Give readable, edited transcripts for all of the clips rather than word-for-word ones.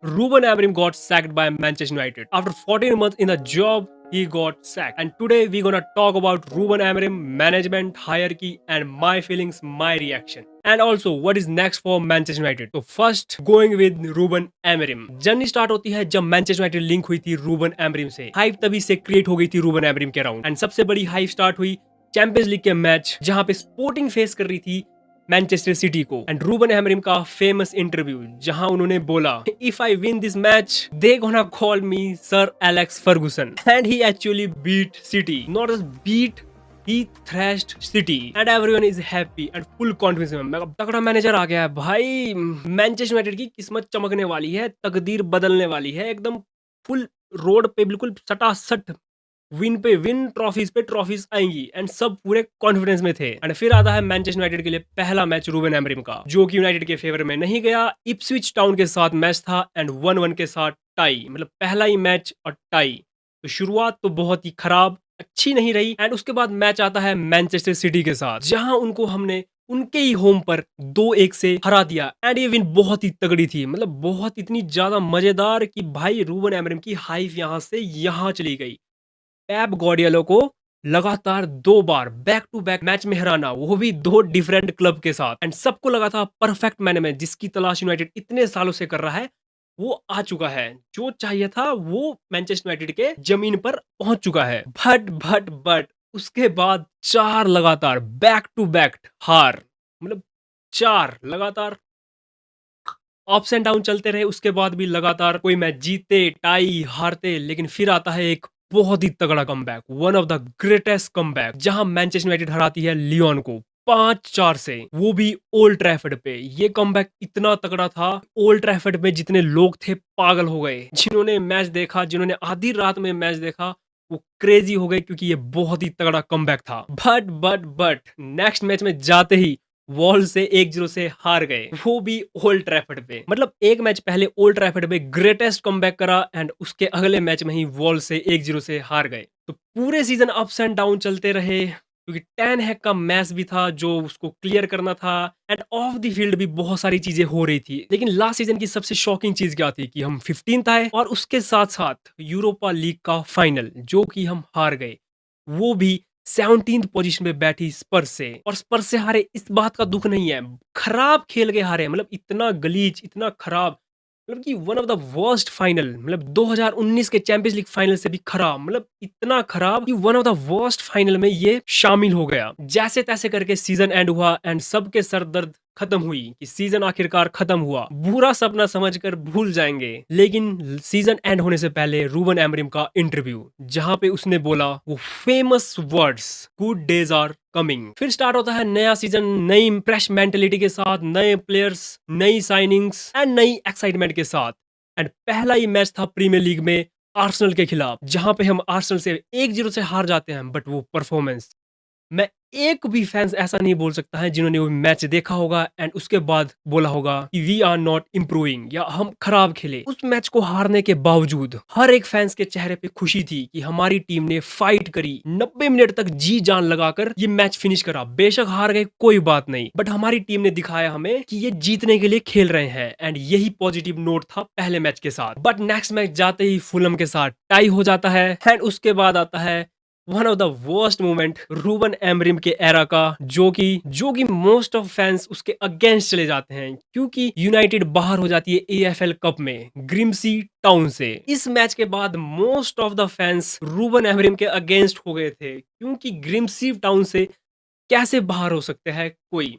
Ruben Amorim got sacked by Manchester United. After 14 months in the job, he got sacked. And today we're gonna talk about Ruben Amorim, management, hierarchy, and my feelings, my reaction. And also what is next for Manchester United. So first going with Ruben Amorim. Journey start होती है जब Manchester United link हुई थी Ruben Amorim से। Hype तभी से create हो गई थी रूबन एमरिम के अराउंड। एंड सबसे बड़ी हाइप स्टार्ट हुई चैंपियंस लीग के मैच जहां पे स्पोर्टिंग फेस कर रही थी मैनचेस्टर सिटी को। एंड रूबन एमरिम का फेमस इंटरव्यू जहां उन्होंने बोला, if I win this match they gonna call me sir Alex Ferguson. And he actually beat City, not just beat, he thrashed City and everyone is happy and full confidence में। तगड़ा manager आ गया है भाई, Manchester United की किस्मत चमकने वाली है, तकदीर बदलने वाली है, एकदम फुल रोड पे बिल्कुल सटासट विन पे विन, ट्रॉफीज पे ट्रॉफीज आएंगी। एंड सब पूरे कॉन्फिडेंस में थे। एंड फिर आता है मैनचेस्टर यूनाइटेड के लिए पहला मैच रूबन एमरिम का, जो कि यूनाइटेड के फेवर में नहीं गया। इप्सविच टाउन के साथ मैच था एंड 1-1 के साथ टाई, मतलब पहला ही मैच और टाई। तो शुरुआत तो बहुत ही खराब, अच्छी नहीं रही। एंड उसके बाद मैच आता है मैनचेस्टर सिटी के साथ, जहां उनको हमने उनके ही होम पर 2-1 से हरा दिया। एंड ये विन बहुत ही तगड़ी थी, मतलब बहुत इतनी ज्यादा मजेदार कि भाई रूबन एमरिम की हाइप यहां से यहां चली गई। पेप गार्डियोला को लगातार 2 बार बैक टू बैक मैच में हराना, वो भी 2 डिफरेंट क्लब के साथ। एंड सबको लगा था परफेक्ट मैन में, जिसकी तलाश यूनाइटेड इतने सालों से कर रहा है, वो आ चुका है। जो चाहिए था वो मैनचेस्टर यूनाइटेड के जमीन पर पहुंच चुका है। बट उसके बाद 4 लगातार बैक टू बैक हार, मतलब 4 लगातार अप्स एंड डाउन चलते रहे। उसके बाद भी लगातार कोई मैच जीते, टाई, हारते, लेकिन फिर आता है एक बहुत ही तगड़ा comeback, one of the greatest comeback, जहां मैनचेस्टर यूनाइटेड हराती है लियोन को 5-4 से, वो भी ओल्ड ट्रैफर्ड पे। ये कमबैक इतना तगड़ा था, ओल्ड ट्रैफर्ड में जितने लोग थे पागल हो गए। जिन्होंने मैच देखा, जिन्होंने आधी रात में मैच देखा, वो क्रेजी हो गए, क्योंकि ये बहुत ही तगड़ा कमबैक था। बट नेक्स्ट मैच में जाते ही वॉल से 1-0 से हार गए, वो भी ओल्ड ट्रैफर्ड पे। मतलब एक मैच पहले ओल्ड ट्रैफर्ड पे ग्रेटेस्ट कमबैक करा एंड उसके अगले मैच में ही वॉल से 1-0 से हार गए। तो पूरे सीजन अप्स एंड डाउन चलते रहे, क्योंकि टेन हैक का मैच भी था जो उसको क्लियर करना था। एंड ऑफ द फील्ड भी बहुत सारी चीजें हो रही थी। लेकिन लास्ट सीजन की सबसे शॉकिंग चीज क्या थी कि हम 15th आए और उसके साथ साथ यूरोपा लीग का फाइनल, जो कि हम हार गए, वो भी 17th पोजीशन पे बैठी स्पर्स से। और स्पर्स से हारे इस बात का दुख नहीं है, खराब खेल के हारे, मतलब इतना गलीच, इतना खराब, मतलब कि one of the worst final, मतलब 2019 के चैंपियंस लीग फाइनल से भी खराब, मतलब इतना खराब कि one of the worst final में ये शामिल हो गया। जैसे तैसे करके सीजन एंड हुआ एंड सबके सर दर्द खत्म हुई कि सीजन आखिरकार खत्म हुआ, बुरा सपना समझकर भूल जाएंगे। लेकिन सीजन एंड होने से पहले रूबन एमरिम का इंटरव्यू, जहां पे उसने बोला वो famous words, good days are coming. फिर स्टार्ट होता है नया सीजन, नई फ्रेश मेंटेलिटी के साथ, नए प्लेयर्स, नई साइनिंग्स एंड नई एक्साइटमेंट के साथ। एंड पहला ही मैच था प्रीमियर लीग में आर्सेनल के खिलाफ, जहां पे हम आर्सेनल से 1-0 से हार जाते हैं। बट वो परफॉर्मेंस, मैं एक भी फैंस ऐसा नहीं बोल सकता है जिन्होंने वो मैच देखा होगा एंड उसके बाद बोला होगा कि वी आर नॉट इम्प्रूविंग या हम खराब खेले। उस मैच को हारने के बावजूद हर एक फैंस के चेहरे पे खुशी थी कि हमारी टीम ने फाइट करी, 90 मिनट तक जी जान लगाकर ये मैच फिनिश करा। बेशक हार गए, कोई बात नहीं, बट हमारी टीम ने दिखाया हमें कि ये जीतने के लिए खेल रहे हैं। एंड यही पॉजिटिव नोट था पहले मैच के साथ। बट नेक्स्ट मैच जाते ही फुलम के साथ टाई हो जाता है एंड उसके बाद आता है one of the worst moment Ruben Amorim के एरा का, जो कि मोस्ट ऑफ फैंस उसके अगेंस्ट चले जाते हैं, क्योंकि यूनाइटेड बाहर हो जाती है एएफएल कप में ग्रिम्सी टाउन से। इस मैच के बाद most of the fans Ruben Amorim के अगेंस्ट हो गए थे, क्योंकि ग्रिम्सी टाउन से कैसे बाहर हो सकते हैं कोई।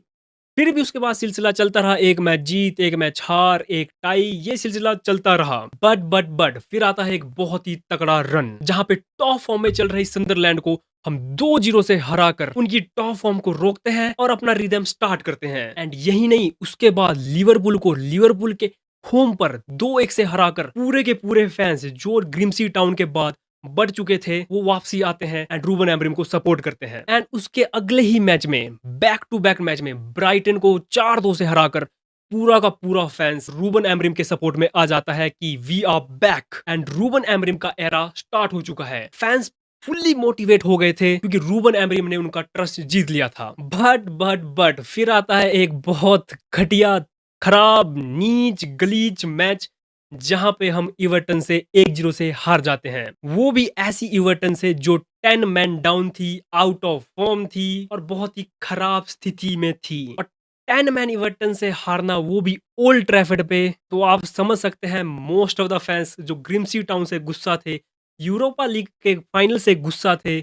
फिर भी उसके बाद सिलसिला चलता रहा, एक मैच जीत, एक मैच हार, एक टाई, ये सिलसिला चलता रहा। बट फिर आता है एक बहुत ही तगड़ा रन, जहां पे टॉप फॉर्म में चल रही सन्दरलैंड को हम 2-0 से हराकर उनकी टॉप फॉर्म को रोकते हैं और अपना रिदम स्टार्ट करते हैं। एंड यही नहीं, उसके बाद लिवरपूल के होम पर 2-1 से हराकर पूरे के पूरे फैंस जो ग्रिम्सी टाउन के बाद बढ़ चुके थे, वो वापसी आते हैं एंड रूबन एमरिम को सपोर्ट करते हैं। एंड उसके अगले ही मैच में, बैक टू बैक मैच में, ब्राइटन को 4-2 से हराकर पूरा का पूरा फैंस रूबन एमरिम के सपोर्ट में आ जाता है कि we are back and Ruben Amorim का एरा स्टार्ट हो चुका है। फैंस फुल्ली मोटिवेट हो गए थे, क्योंकि रूबन एमरिम ने उनका ट्रस्ट जीत लिया था। बट फिर आता है एक बहुत घटिया, खराब, नीच, गलीच मैच जहां पे हम इवर्टन से 1-0 से हार जाते हैं। वो भी ऐसी इवर्टन से जो 10 मैन डाउन थी, आउट ऑफ फॉर्म थी और बहुत ही खराब स्थिति में थी। और 10 मैन इवर्टन से हारना, वो भी ओल्ड ट्रैफर्ड पे, तो आप समझ सकते हैं मोस्ट ऑफ द फैंस जो ग्रिम्सी टाउन से गुस्सा थे, यूरोपा लीग के फाइनल से गुस्सा थे,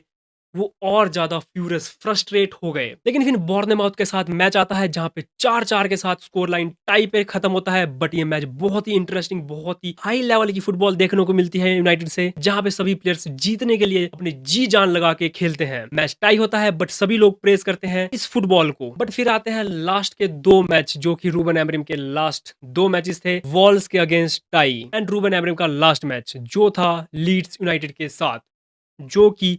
वो और ज़्यादा फ्यूरियस, फ्रस्ट्रेट हो गए। लेकिन फिर बॉर्नमाउथ के साथ मैच आता है जहाँ पे 4-4 के साथ स्कोर लाइन टाई पे खत्म होता है। बट ये मैच बहुत ही इंटरेस्टिंग, बहुत ही हाई लेवल की फुटबॉल देखने को मिलती है यूनाइटेड से, जहाँ पे सभी प्लेयर्स जीतने के लिए अपनी जी जान लगा के खेलते हैं। मैच टाई होता है बट सभी लोग प्रेज करते हैं इस फुटबॉल को। बट फिर आते हैं लास्ट के 2 मैच, जो कि रूबन एमरिम के लास्ट 2 मैचेस थे, वॉल्स के against tie and Ruben Amorim का लास्ट मैच जो था लीड्स यूनाइटेड के साथ, जो कि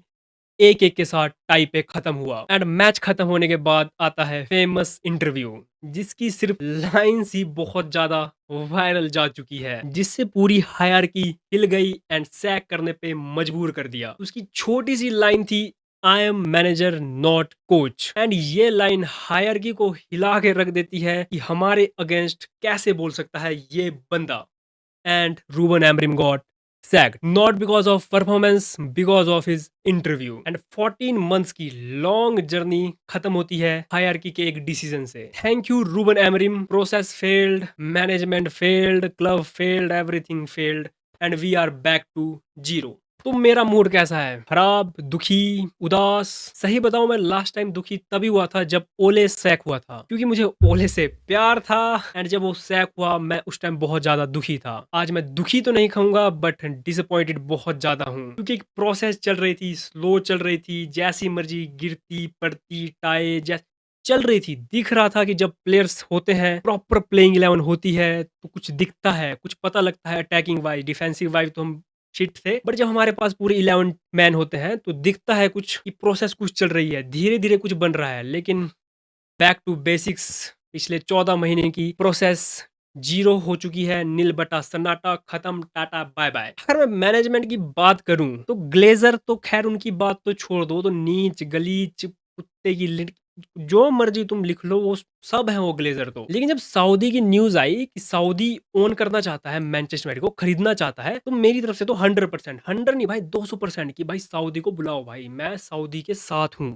1-1 के साथ टाई पे खत्म हुआ। एंड मैच खत्म होने के बाद आता है फेमस इंटरव्यू, जिसकी सिर्फ लाइंस ही बहुत ज्यादा वायरल जा चुकी है, जिससे पूरी हायरार्की हिल गई एंड सैक करने पे मजबूर कर दिया। उसकी छोटी सी लाइन थी, I am manager not coach. And ये लाइन हायरार्की को हिला के रख देती है कि हमारे अगेंस्ट कैसे बोल सकता है ये बंदा। And Ruben Amorim got sacked, not because of performance, because of his interview. And 14 months की लॉन्ग जर्नी खत्म होती है हायरार्की के एक डिसीजन से। Thank you Ruben Amorim. Process failed, management failed, club failed, everything failed and we are back to zero. तो मेरा mood कैसा है? खराब, दुखी, उदास। सही बताऊं, मैं लास्ट टाइम दुखी तभी हुआ था जब ओले सैक हुआ था, क्योंकि मुझे ओले से प्यार था। एंड जब वो सैक हुआ, मैं उस टाइम बहुत ज्यादा दुखी था। आज मैं दुखी तो नहीं कहूंगा बट डिसअपॉइंटेड बहुत ज्यादा हूं, क्योंकि एक प्रोसेस चल रही थी, स्लो चल रही थी, जैसी मर्जी गिरती पड़ती टाई जैसे चल रही थी। दिख रहा था कि जब प्लेयर्स होते हैं, प्रॉपर प्लेइंग 11 होती है, तो कुछ दिखता है, कुछ पता लगता है। अटैकिंग वाइज, डिफेंसिव वाइज तो हम शिट थे, बट जब हमारे पास पूरे 11 मैन होते हैं तो दिखता है कुछ कि प्रोसेस कुछ चल रही है, धीरे धीरे कुछ बन रहा है। लेकिन बैक टू बेसिक्स, पिछले 14 महीने की प्रोसेस जीरो हो चुकी है, नील बटा सन्नाटा, खत्म, टाटा बाय बाय। अगर मैं मैनेजमेंट की बात करूं तो ग्लेजर तो खैर उनकी बात तो छोड़ दो, तो नीच गलीच कुत्ते की जो मर्जी तुम लिख लो, वो सब है वो ग्लेजर तो। लेकिन जब सऊदी की न्यूज आई कि सऊदी ओन करना चाहता है, मैनचेस्टर यूनाइटेड को खरीदना चाहता है, तो मेरी तरफ से तो 100%, 100 नहीं भाई, 200% की भाई सऊदी को बुलाओ भाई, मैं सऊदी के साथ हूँ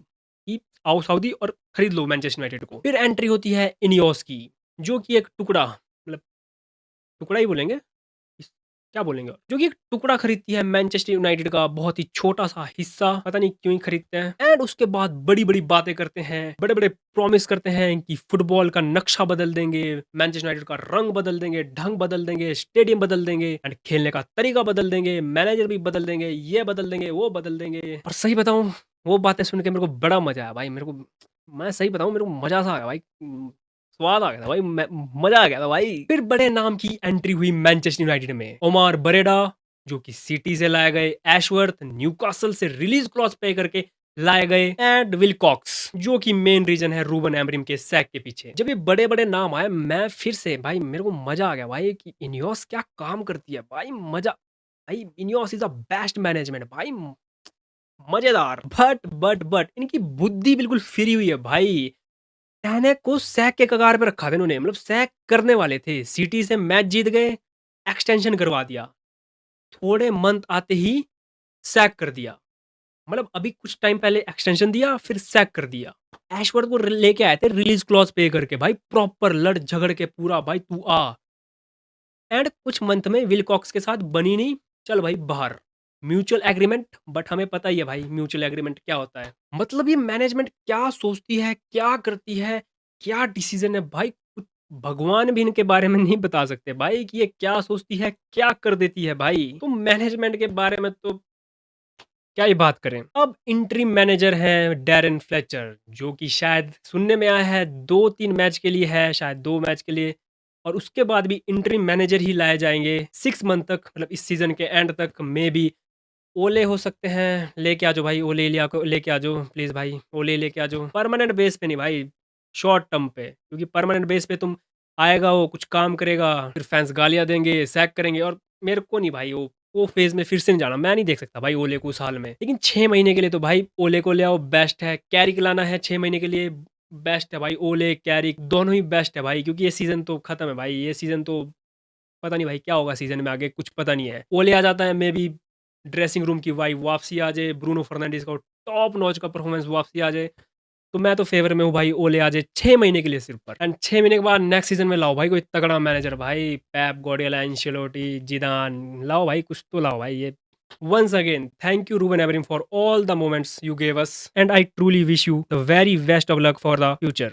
कि आओ सऊदी और खरीद लो मैनचेस्टर यूनाइटेड को। फिर एंट्री होती है इनियोस की, जो कि एक टुकड़ा, मतलब टुकड़ा ही बोलेंगे, क्या बोलेंगे, जो कि एक टुकड़ा खरीदती है मैनचेस्टर यूनाइटेड का, बहुत ही छोटा सा हिस्सा, पता नहीं क्यों ही खरीदते हैं। एंड उसके बाद बड़ी बड़ी बातें करते हैं, बड़े बड़े प्रॉमिस करते हैं कि फुटबॉल का नक्शा बदल देंगे, मैनचेस्टर यूनाइटेड का रंग बदल देंगे, ढंग बदल देंगे, स्टेडियम बदल देंगे एंड खेलने का तरीका बदल देंगे, मैनेजर भी बदल देंगे, ये बदल देंगे, वो बदल देंगे। और सही बताऊं, वो बातें सुन के मेरे को बड़ा मजा आया भाई। मेरे को, मैं सही बताऊं, मेरे को मजा सा आ गया भाई, स्वाद आ गया था भाई, मजा आ गया था भाई। फिर बड़े नाम की एंट्री हुई मैनचेस्टर यूनाइटेड में। ओमार बरेडा, जो कि सिटी से लाए गए, एशवर्थ न्यूकासल से रिलीज क्लॉज पे करके लाए गए, एंड विलकॉक्स, जो कि मेन रीजन है रूबन एमरिम के सैक के पीछे। जब ये बड़े बड़े नाम आए, मैं फिर से भाई, मेरे को मजा आ गया भाई कि इनियोस क्या काम करती है भाई, मजा भाई। Ineos is a best management भाई, मजेदार। बट इनकी बुद्धि बिल्कुल फ्री हुई है भाई। टहने को सैक के कगार पे रखा था इन्होंने, मतलब सैक करने वाले थे, सिटी से मैच जीत गए, एक्सटेंशन करवा दिया, थोड़े मंथ आते ही सैक कर दिया। मतलब अभी कुछ टाइम पहले एक्सटेंशन दिया, फिर सैक कर दिया। ऐशवर्थ को लेके आए थे रिलीज क्लॉज पे करके भाई, प्रॉपर लड़ झगड़ के पूरा भाई तू आ। एंड कुछ मंथ में विलकॉक्स के साथ बनी नहीं, चल भाई बाहर, म्यूचुअल एग्रीमेंट। बट हमें पता ही है भाई म्यूचुअल एग्रीमेंट क्या होता है। मतलब ये मैनेजमेंट क्या सोचती है, क्या करती है, क्या डिसीजन है भाई, कुछ भगवान भी इनके बारे में नहीं बता सकते भाई कि ये क्या सोचती है, क्या कर देती है भाई। तो मैनेजमेंट के बारे में तो क्या ही बात करें। अब इंटरिम मैनेजर है डैरेन फ्लेचर, जो कि शायद सुनने में आया है 2-3 मैच के लिए है, शायद 2 मैच के लिए, और उसके बाद भी इंटरिम मैनेजर ही लाए जाएंगे 6 मंथ तक, मतलब इस सीजन के एंड तक। मे बी ओले हो सकते हैं, लेके आ जाओ भाई, ओले लिया को लेके आ जाओ प्लीज भाई, ओले लेके आ जाओ, परमानेंट बेस पे नहीं भाई, शॉर्ट टर्म पे। क्योंकि परमानेंट बेस पे तुम आएगा, वो कुछ काम करेगा, फिर फैंस गालियां देंगे, सैक करेंगे, और मेरे को नहीं भाई वो फेज में फिर से नहीं जाना, मैं नहीं देख सकता भाई ओले को साल में। लेकिन 6 महीने के लिए तो भाई ओले को ले आओ, बेस्ट है। कैरिक लाना है 6 महीने के लिए, बेस्ट है भाई। ओले कैरिक दोनों ही बेस्ट है भाई, क्योंकि ये सीजन तो खत्म है भाई, ये सीजन तो पता नहीं भाई क्या होगा सीजन में आगे, कुछ पता नहीं है। ओले आ जाता है, मे बी ड्रेसिंग रूम की वाइब वापसी आ जाए, ब्रूनो फर्नांडिस का टॉप नॉच का परफॉर्मेंस वापसी आ जाए, तो मैं तो फेवर में हूँ भाई, ओले आ जाए 6 महीने के लिए सिर्फ पर, एंड 6 महीने के बाद नेक्स्ट सीजन में लाओ भाई कोई तगड़ा मैनेजर, भाई पेप गॉर्डियोला, एंcelotti, जिदान, लाओ भाई कुछ तो लाओ भाई ये। Once again, thank you Ruben Amorim for all the moments you gave us, and I truly wish you the very best of luck for the future.